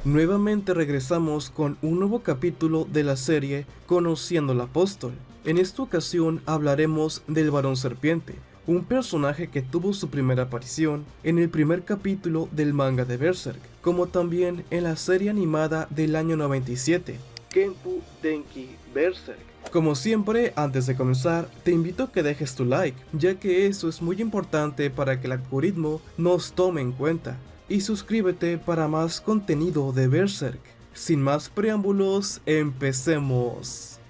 Nuevamente regresamos con un nuevo capítulo de la serie Conociendo al Apóstol. En esta ocasión hablaremos del Varón Serpiente, un personaje que tuvo su primera aparición en el primer capítulo del manga de Berserk, como también en la serie animada del año 97, Kenpu Denki Berserk. Como siempre, antes de comenzar, te invito a que dejes tu like, ya que eso es muy importante para que el algoritmo nos tome en cuenta. Y suscríbete para más contenido de Berserk. Sin más preámbulos, empecemos.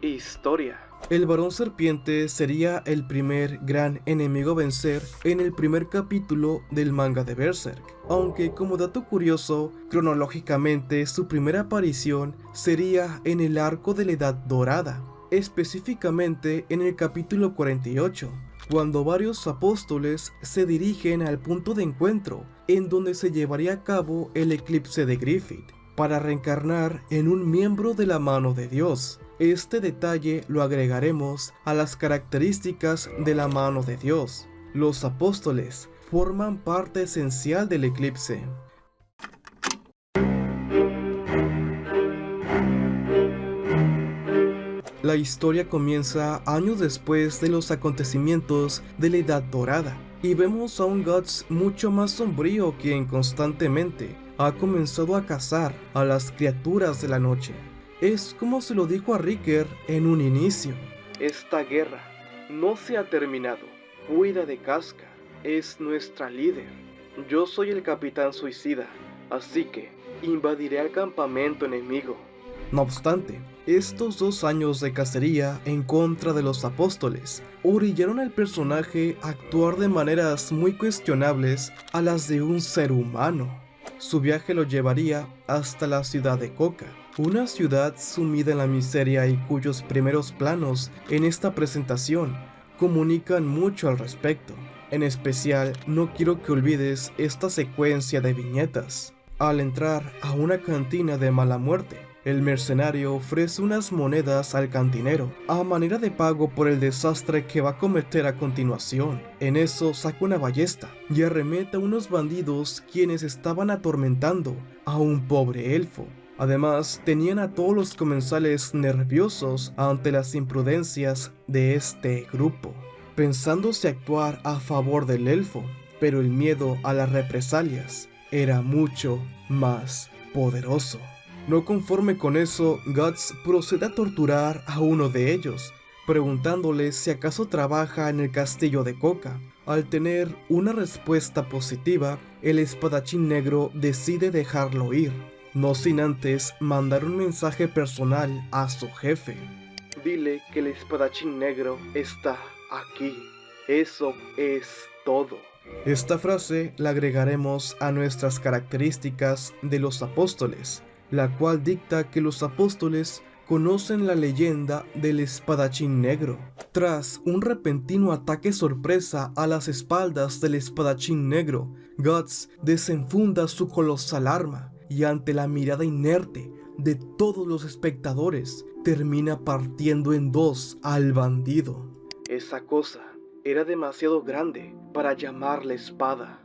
Historia. El Varón Serpiente sería el primer gran enemigo a vencer en el primer capítulo del manga de Berserk, aunque como dato curioso, cronológicamente su primera aparición sería en el arco de la Edad Dorada, específicamente en el capítulo 48, cuando varios apóstoles se dirigen al punto de encuentro, en donde se llevaría a cabo el eclipse de Griffith, para reencarnar en un miembro de la mano de Dios. Este detalle lo agregaremos a las características de la mano de Dios. Los apóstoles forman parte esencial del eclipse. La historia comienza años después de los acontecimientos de la Edad Dorada, y vemos a un Guts mucho más sombrío quien constantemente ha comenzado a cazar a las criaturas de la noche. Es como se lo dijo a Riker en un inicio: esta guerra no se ha terminado, cuida de Casca, es nuestra líder. Yo soy el capitán suicida, así que invadiré el campamento enemigo. No obstante, estos 2 años de cacería en contra de los apóstoles orillaron al personaje a actuar de maneras muy cuestionables a las de un ser humano. Su viaje lo llevaría hasta la ciudad de Koka, una ciudad sumida en la miseria y cuyos primeros planos en esta presentación comunican mucho al respecto. En especial, no quiero que olvides esta secuencia de viñetas. Al entrar a una cantina de mala muerte, el mercenario ofrece unas monedas al cantinero a manera de pago por el desastre que va a cometer a continuación. En eso saca una ballesta y arremete a unos bandidos quienes estaban atormentando a un pobre elfo. Además, tenían a todos los comensales nerviosos ante las imprudencias de este grupo, pensándose actuar a favor del elfo, pero el miedo a las represalias era mucho más poderoso. No conforme con eso, Guts procede a torturar a uno de ellos, preguntándole si acaso trabaja en el castillo de Koka. Al tener una respuesta positiva, el espadachín negro decide dejarlo ir, no sin antes mandar un mensaje personal a su jefe. Dile que el espadachín negro está aquí. Eso es todo. Esta frase la agregaremos a nuestras características de los apóstoles, la cual dicta que los apóstoles conocen la leyenda del espadachín negro. Tras un repentino ataque sorpresa a las espaldas del espadachín negro, Guts desenfunda su colosal arma y ante la mirada inerte de todos los espectadores, termina partiendo en 2 al bandido. Esa cosa era demasiado grande para llamarle espada.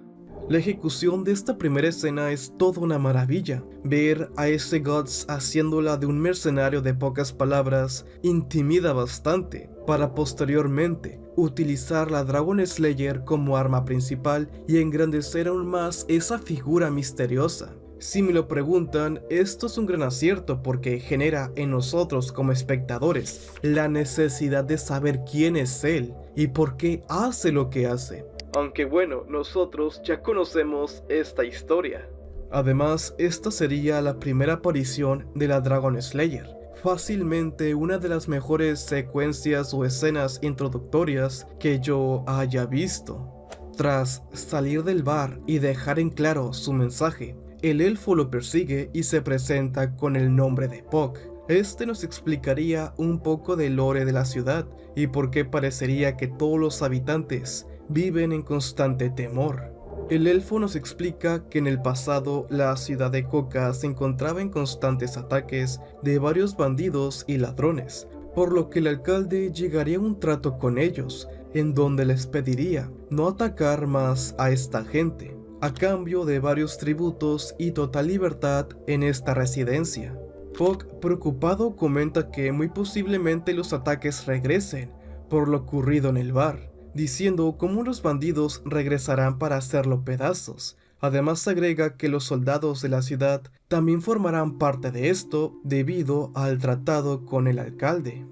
La ejecución de esta primera escena es toda una maravilla. Ver a ese Guts haciéndola de un mercenario de pocas palabras intimida bastante, para posteriormente utilizar la Dragon Slayer como arma principal y engrandecer aún más esa figura misteriosa. Si me lo preguntan, esto es un gran acierto porque genera en nosotros como espectadores la necesidad de saber quién es él y por qué hace lo que hace. Aunque bueno, nosotros ya conocemos esta historia. Además, esta sería la primera aparición de la Dragon Slayer, fácilmente una de las mejores secuencias o escenas introductorias que yo haya visto. Tras salir del bar y dejar en claro su mensaje, el elfo lo persigue y se presenta con el nombre de Puck. Este nos explicaría un poco del lore de la ciudad y por qué parecería que todos los habitantes viven en constante temor. El elfo nos explica que en el pasado la ciudad de Koka se encontraba en constantes ataques de varios bandidos y ladrones, por lo que el alcalde llegaría a un trato con ellos, en donde les pediría no atacar más a esta gente, a cambio de varios tributos y total libertad en esta residencia. Puck, preocupado, comenta que muy posiblemente los ataques regresen por lo ocurrido en el bar, diciendo cómo los bandidos regresarán para hacerlo pedazos. Además agrega que los soldados de la ciudad también formarán parte de esto debido al tratado con el alcalde.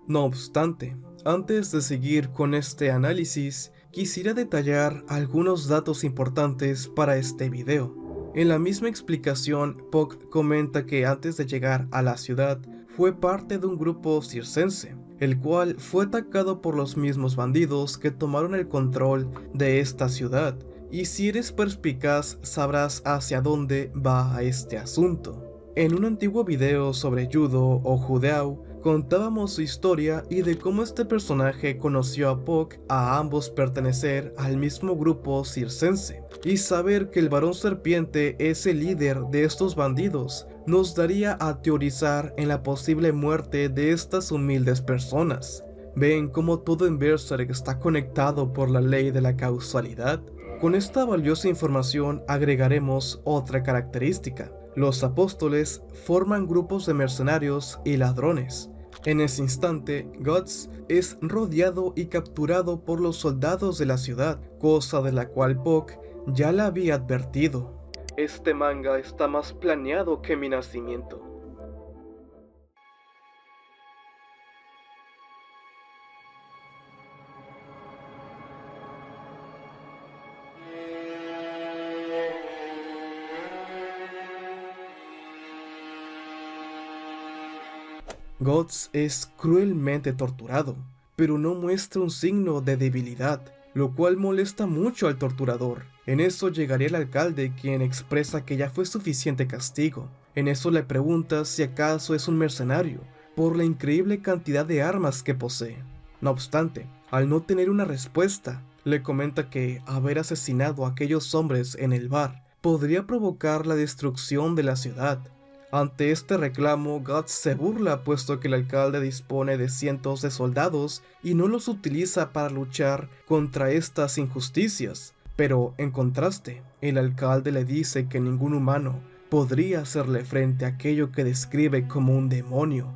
No obstante, antes de seguir con este análisis, quisiera detallar algunos datos importantes para este video. En la misma explicación, Puck comenta que antes de llegar a la ciudad, fue parte de un grupo circense, el cual fue atacado por los mismos bandidos que tomaron el control de esta ciudad, y si eres perspicaz sabrás hacia dónde va este asunto. En un antiguo video sobre judo o judeau, contábamos su historia y de cómo este personaje conoció a Puck a ambos pertenecer al mismo grupo circense, y saber que el varón serpiente es el líder de estos bandidos nos daría a teorizar en la posible muerte de estas humildes personas. ¿Ven cómo todo en Berserk está conectado por la ley de la causalidad? Con esta valiosa información agregaremos otra característica. Los apóstoles forman grupos de mercenarios y ladrones. En ese instante, Guts es rodeado y capturado por los soldados de la ciudad, cosa de la cual Puck ya la había advertido. Este manga está más planeado que mi nacimiento. Guts es cruelmente torturado, pero no muestra un signo de debilidad, lo cual molesta mucho al torturador. En eso llegaría el alcalde, quien expresa que ya fue suficiente castigo. En eso le pregunta si acaso es un mercenario, por la increíble cantidad de armas que posee. No obstante, al no tener una respuesta, le comenta que haber asesinado a aquellos hombres en el bar podría provocar la destrucción de la ciudad. Ante este reclamo, Guts se burla puesto que el alcalde dispone de cientos de soldados y no los utiliza para luchar contra estas injusticias. Pero, en contraste, el alcalde le dice que ningún humano podría hacerle frente a aquello que describe como un demonio.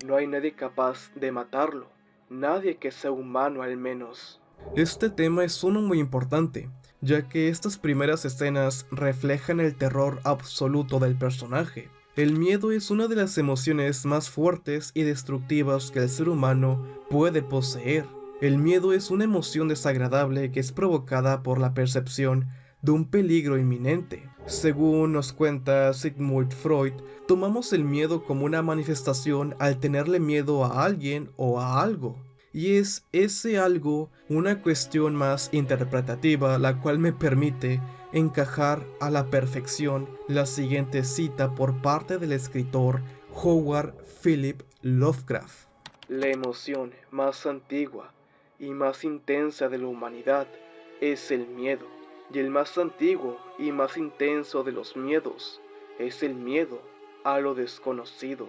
No hay nadie capaz de matarlo, nadie que sea humano al menos. Este tema es uno muy importante, ya que estas primeras escenas reflejan el terror absoluto del personaje. El miedo es una de las emociones más fuertes y destructivas que el ser humano puede poseer. El miedo es una emoción desagradable que es provocada por la percepción de un peligro inminente. Según nos cuenta Sigmund Freud, tomamos el miedo como una manifestación al tenerle miedo a alguien o a algo. Y es ese algo una cuestión más interpretativa, la cual me permite encajar a la perfección la siguiente cita por parte del escritor Howard Philip Lovecraft. La emoción más antigua y más intensa de la humanidad es el miedo, y el más antiguo y más intenso de los miedos es el miedo a lo desconocido.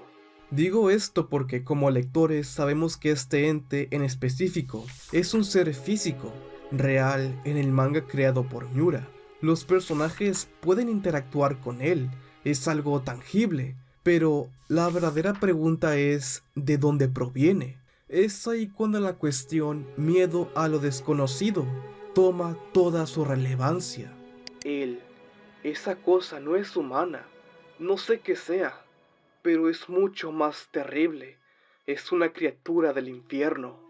Digo esto porque como lectores sabemos que este ente en específico es un ser físico, real en el manga creado por Miura. Los personajes pueden interactuar con él, es algo tangible, pero la verdadera pregunta es ¿de dónde proviene? Es ahí cuando la cuestión miedo a lo desconocido toma toda su relevancia. Esa cosa no es humana, no sé qué sea, pero es mucho más terrible, es una criatura del infierno.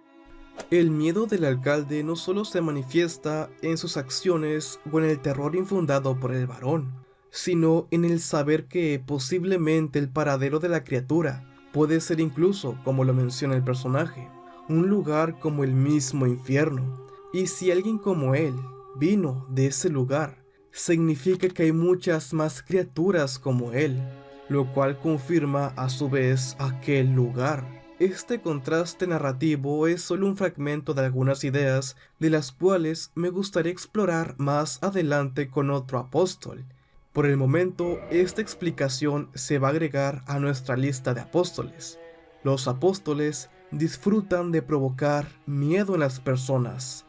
El miedo del alcalde no solo se manifiesta en sus acciones o en el terror infundado por el varón, sino en el saber que posiblemente el paradero de la criatura puede ser incluso, como lo menciona el personaje, un lugar como el mismo infierno. Y si alguien como él vino de ese lugar, significa que hay muchas más criaturas como él, lo cual confirma a su vez aquel lugar. Este contraste narrativo es solo un fragmento de algunas ideas de las cuales me gustaría explorar más adelante con otro apóstol. Por el momento, esta explicación se va a agregar a nuestra lista de apóstoles. Los apóstoles disfrutan de provocar miedo en las personas.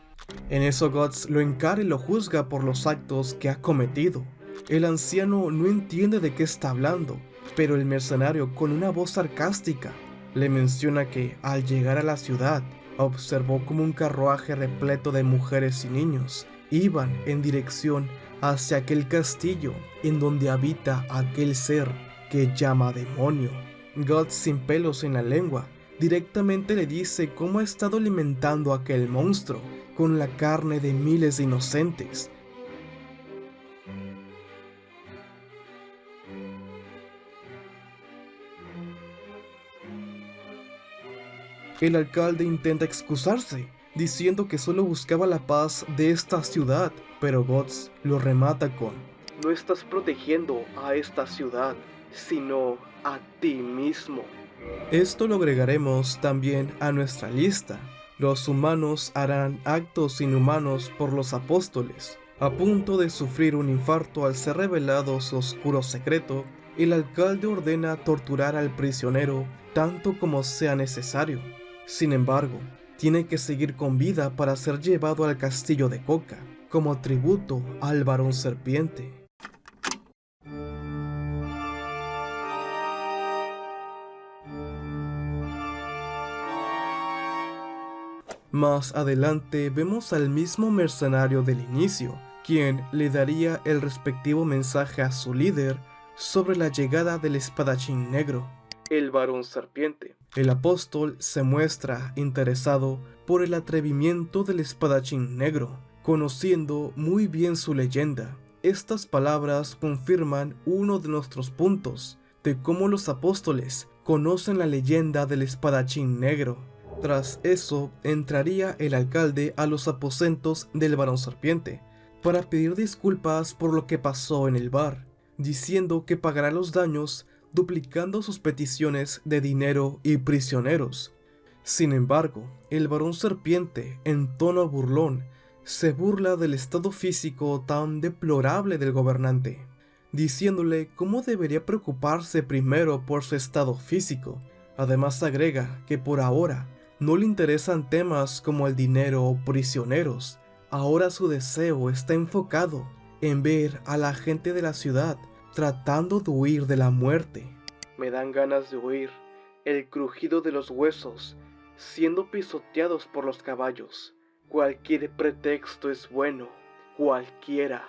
En eso Guts lo encara y lo juzga por los actos que ha cometido. El anciano no entiende de qué está hablando, pero el mercenario, con una voz sarcástica, le menciona que al llegar a la ciudad observó como un carruaje repleto de mujeres y niños iban en dirección hacia aquel castillo en donde habita aquel ser que llama demonio. Guts, sin pelos en la lengua, directamente le dice cómo ha estado alimentando a aquel monstruo con la carne de miles de inocentes. El alcalde intenta excusarse, diciendo que solo buscaba la paz de esta ciudad, pero Guts lo remata con: no estás protegiendo a esta ciudad, sino a ti mismo. Esto lo agregaremos también a nuestra lista. Los humanos harán actos inhumanos por los apóstoles. A punto de sufrir un infarto al ser revelado su oscuro secreto, el alcalde ordena torturar al prisionero tanto como sea necesario. Sin embargo, tiene que seguir con vida para ser llevado al castillo de Coca, como tributo al varón serpiente. Más adelante vemos al mismo mercenario del inicio, quien le daría el respectivo mensaje a su líder sobre la llegada del espadachín negro, el varón serpiente. El apóstol se muestra interesado por el atrevimiento del espadachín negro, conociendo muy bien su leyenda. Estas palabras confirman uno de nuestros puntos de cómo los apóstoles conocen la leyenda del espadachín negro. Tras eso, entraría el alcalde a los aposentos del varón serpiente para pedir disculpas por lo que pasó en el bar, diciendo que pagará los daños duplicando sus peticiones de dinero y prisioneros. Sin embargo, el varón serpiente, en tono burlón, se burla del estado físico tan deplorable del gobernante, diciéndole cómo debería preocuparse primero por su estado físico. Además agrega que por ahora no le interesan temas como el dinero o prisioneros. Ahora su deseo está enfocado en ver a la gente de la ciudad tratando de huir de la muerte. Me dan ganas de huir, el crujido de los huesos, siendo pisoteados por los caballos. Cualquier pretexto es bueno, cualquiera.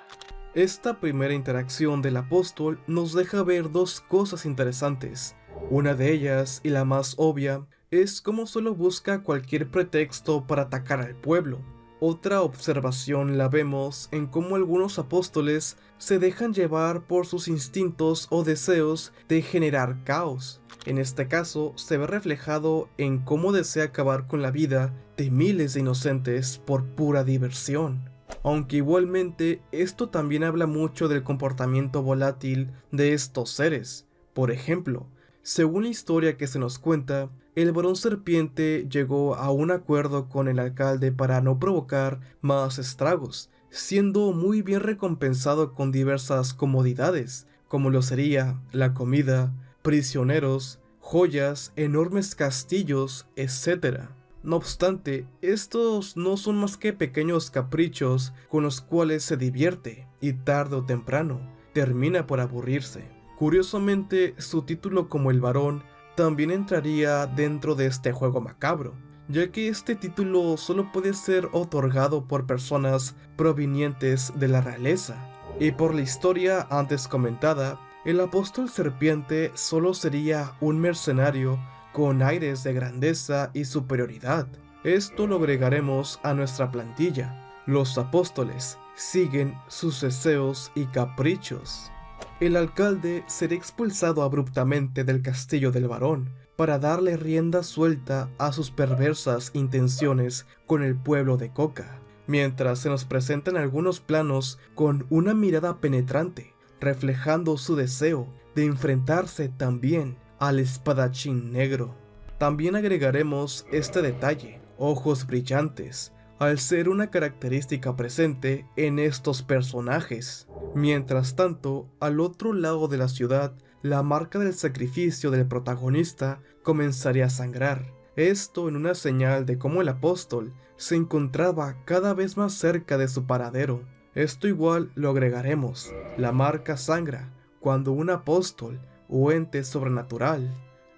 Esta primera interacción del apóstol nos deja ver dos cosas interesantes. Una de ellas, y la más obvia, es cómo solo busca cualquier pretexto para atacar al pueblo. Otra observación la vemos en cómo algunos apóstoles se dejan llevar por sus instintos o deseos de generar caos. En este caso se ve reflejado en cómo desea acabar con la vida de miles de inocentes por pura diversión. Aunque igualmente esto también habla mucho del comportamiento volátil de estos seres. Por ejemplo, según la historia que se nos cuenta, el varón serpiente llegó a un acuerdo con el alcalde para no provocar más estragos, siendo muy bien recompensado con diversas comodidades, como lo sería la comida, prisioneros, joyas, enormes castillos, etc. No obstante, estos no son más que pequeños caprichos con los cuales se divierte y tarde o temprano termina por aburrirse. Curiosamente, su título como el varón también entraría dentro de este juego macabro, ya que este título solo puede ser otorgado por personas provenientes de la realeza. Y por la historia antes comentada, el apóstol serpiente solo sería un mercenario con aires de grandeza y superioridad. Esto lo agregaremos a nuestra plantilla. Los apóstoles siguen sus deseos y caprichos. El alcalde será expulsado abruptamente del castillo del varón para darle rienda suelta a sus perversas intenciones con el pueblo de Coca, mientras se nos presentan algunos planos con una mirada penetrante, reflejando su deseo de enfrentarse también al espadachín negro. También agregaremos este detalle: ojos brillantes, al ser una característica presente en estos personajes. Mientras tanto, al otro lado de la ciudad, la marca del sacrificio del protagonista comenzaría a sangrar. esto en una señal de cómo el apóstol se encontraba cada vez más cerca de su paradero. Esto igual lo agregaremos, la marca sangra, cuando un apóstol o ente sobrenatural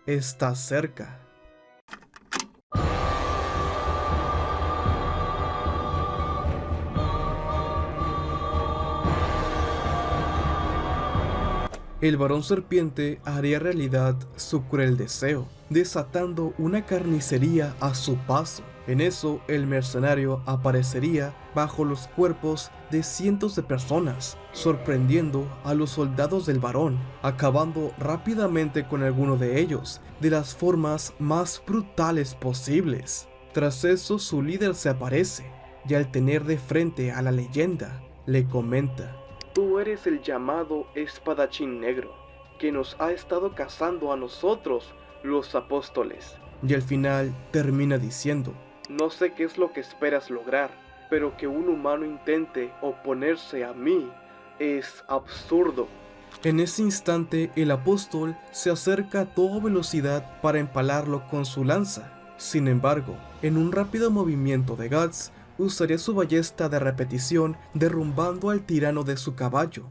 está cerca. El varón serpiente haría realidad su cruel deseo, desatando una carnicería a su paso. En eso, el mercenario aparecería bajo los cuerpos de cientos de personas, sorprendiendo a los soldados del varón, acabando rápidamente con alguno de ellos, de las formas más brutales posibles. Tras eso, su líder se aparece, y al tener de frente a la leyenda, le comenta: tú eres el llamado espadachín negro, que nos ha estado cazando a nosotros, los apóstoles. Y al final termina diciendo: no sé qué es lo que esperas lograr, pero que un humano intente oponerse a mí es absurdo. En ese instante, el apóstol se acerca a toda velocidad para empalarlo con su lanza. Sin embargo, en un rápido movimiento de Guts, usaría su ballesta de repetición derrumbando al tirano de su caballo.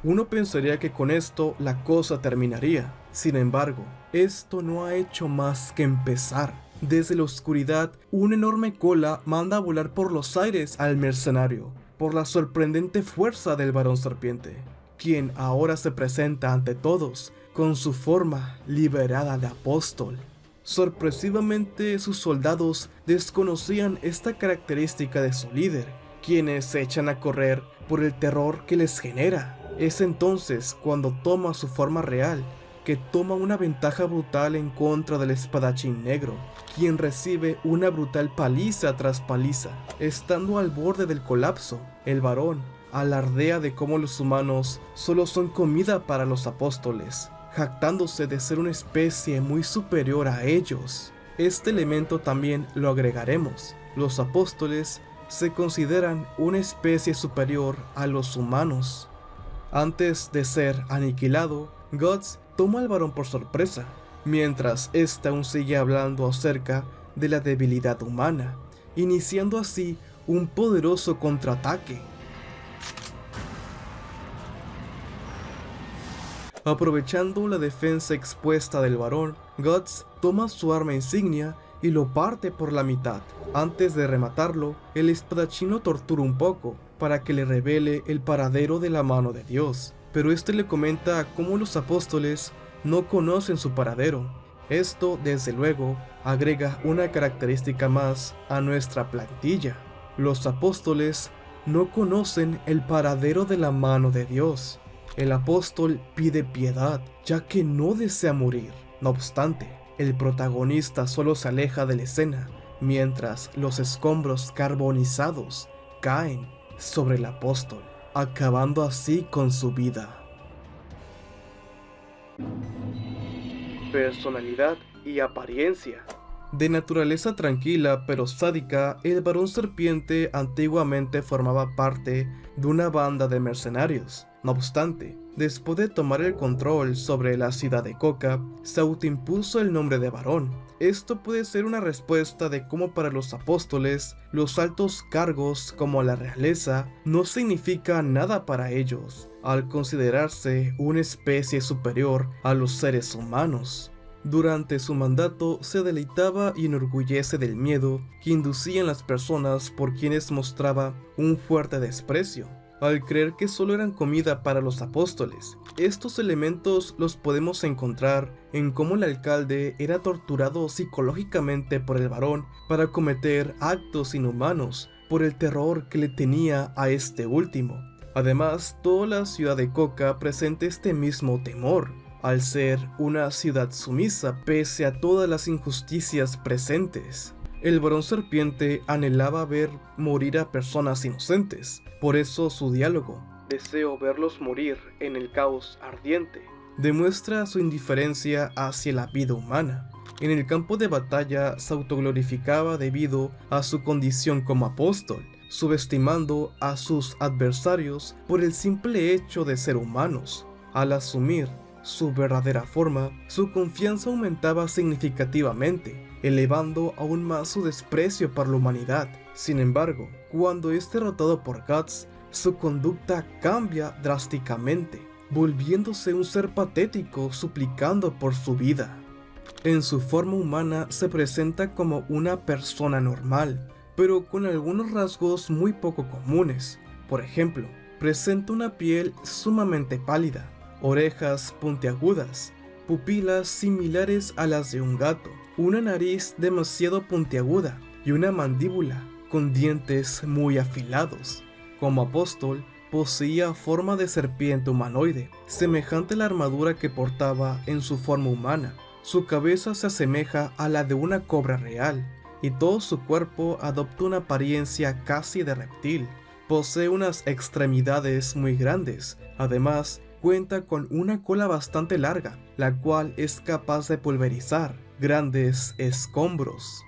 Uno pensaría que con esto la cosa terminaría. Sin embargo, esto no ha hecho más que empezar. Desde la oscuridad, una enorme cola manda a volar por los aires al mercenario, por la sorprendente fuerza del varón serpiente, quien ahora se presenta ante todos con su forma liberada de apóstol. Sorpresivamente, sus soldados desconocían esta característica de su líder, quienes se echan a correr por el terror que les genera. Es entonces cuando toma su forma real, que toma una ventaja brutal en contra del espadachín negro, quien recibe una brutal paliza tras paliza. Estando al borde del colapso, el varón alardea de cómo los humanos solo son comida para los apóstoles, jactándose de ser una especie muy superior a ellos. Este elemento también lo agregaremos. Los apóstoles se consideran una especie superior a los humanos. Antes de ser aniquilado, Guts toma al varón por sorpresa, mientras éste aún sigue hablando acerca de la debilidad humana, iniciando así un poderoso contraataque. Aprovechando la defensa expuesta del varón, Guts toma su arma insignia y lo parte por la mitad. Antes de rematarlo, el espadachín lo tortura un poco para que le revele el paradero de la mano de Dios, pero este le comenta cómo los apóstoles no conocen su paradero. Esto, desde luego, agrega una característica más a nuestra plantilla. Los apóstoles no conocen el paradero de la mano de Dios. El apóstol pide piedad, ya que no desea morir. No obstante, el protagonista solo se aleja de la escena, mientras los escombros carbonizados caen sobre el apóstol, acabando así con su vida. Personalidad y apariencia. De naturaleza tranquila pero sádica, el varón serpiente antiguamente formaba parte de una banda de mercenarios. No obstante, después de tomar el control sobre la ciudad de Coca, se autoimpuso el nombre de varón. Esto puede ser una respuesta de cómo para los apóstoles, los altos cargos como la realeza no significa nada para ellos, al considerarse una especie superior a los seres humanos. Durante su mandato se deleitaba y enorgullece del miedo que inducían las personas por quienes mostraba un fuerte desprecio, al creer que solo eran comida para los apóstoles. Estos elementos los podemos encontrar en cómo el alcalde era torturado psicológicamente por el varón para cometer actos inhumanos por el terror que le tenía a este último. Además, toda la ciudad de Coca presenta este mismo temor, al ser una ciudad sumisa pese a todas las injusticias presentes. El varón serpiente anhelaba ver morir a personas inocentes, por eso su diálogo, deseo verlos morir en el caos ardiente, demuestra su indiferencia hacia la vida humana. En el campo de batalla se autoglorificaba debido a su condición como apóstol, subestimando a sus adversarios por el simple hecho de ser humanos. Al asumir su verdadera forma, su confianza aumentaba significativamente, elevando aún más su desprecio por la humanidad. Sin embargo, cuando es derrotado por Guts, su conducta cambia drásticamente, volviéndose un ser patético suplicando por su vida. En su forma humana se presenta como una persona normal, pero con algunos rasgos muy poco comunes. Por ejemplo, presenta una piel sumamente pálida, orejas puntiagudas, pupilas similares a las de un gato, una nariz demasiado puntiaguda y una mandíbula con dientes muy afilados. Como apóstol, poseía forma de serpiente humanoide, semejante a la armadura que portaba en su forma humana. Su cabeza se asemeja a la de una cobra real, y todo su cuerpo adopta una apariencia casi de reptil. Posee unas extremidades muy grandes, además cuenta con una cola bastante larga, la cual es capaz de pulverizar grandes escombros.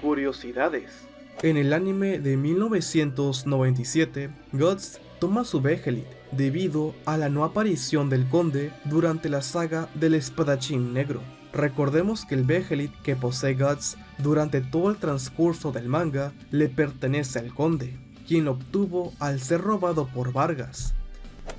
Curiosidades. En el anime de 1997, Guts toma su Behelit debido a la no aparición del conde durante la saga del espadachín negro. Recordemos que el Behelit que posee Guts durante todo el transcurso del manga le pertenece al conde, quien lo obtuvo al ser robado por Vargas.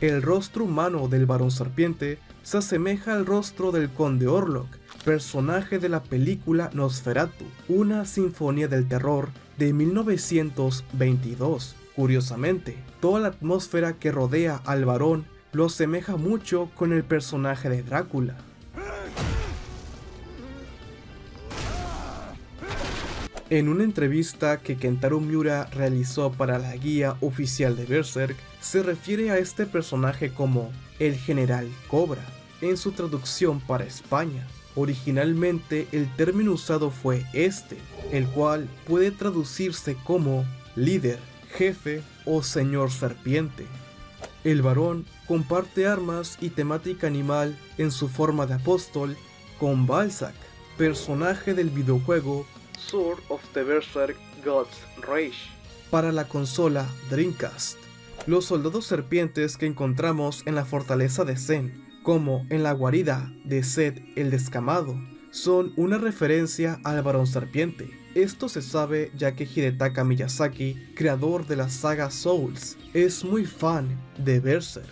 El rostro humano del varón serpiente se asemeja al rostro del conde Orlok, personaje de la película Nosferatu, una sinfonía del terror de 1922. Curiosamente, toda la atmósfera que rodea al varón lo asemeja mucho con el personaje de Drácula. En una entrevista que Kentaro Miura realizó para la guía oficial de Berserk, se refiere a este personaje como el General Cobra, en su traducción para España. Originalmente el término usado fue este, el cual puede traducirse como líder, jefe o señor serpiente. El varón comparte armas y temática animal en su forma de apóstol con Balzac, personaje del videojuego Sword of the Berserk God's Rage, para la consola Dreamcast. Los soldados serpientes que encontramos en la fortaleza de Zen, como en la guarida de Zed el Descamado, son una referencia al varón serpiente. Esto se sabe ya que Hidetaka Miyazaki, creador de la saga Souls, es muy fan de Berserk.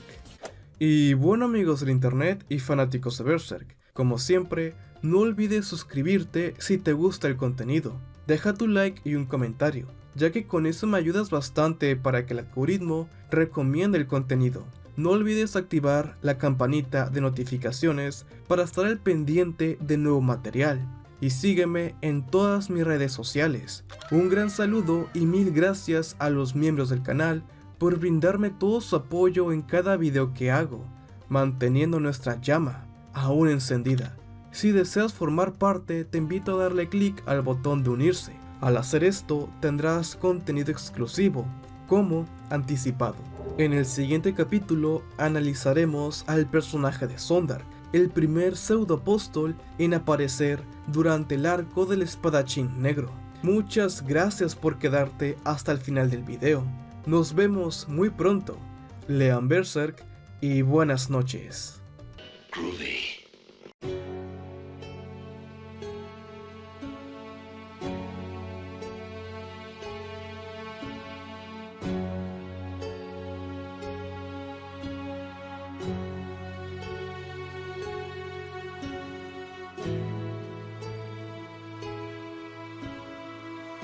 Y bueno, amigos del internet y fanáticos de Berserk, como siempre, no olvides suscribirte si te gusta el contenido. Deja tu like y un comentario, ya que con eso me ayudas bastante para que el algoritmo recomiende el contenido. No olvides activar la campanita de notificaciones para estar al pendiente de nuevo material. Y sígueme en todas mis redes sociales. Un gran saludo y mil gracias a los miembros del canal por brindarme todo su apoyo en cada video que hago, manteniendo nuestra llama aún encendida. Si deseas formar parte, te invito a darle clic al botón de unirse. Al hacer esto, tendrás contenido exclusivo, como anticipado. En el siguiente capítulo analizaremos al personaje de Sondark, el primer pseudoapóstol en aparecer durante el arco del espadachín negro. Muchas gracias por quedarte hasta el final del video. Nos vemos muy pronto. Lean Berserk y buenas noches. Groovy.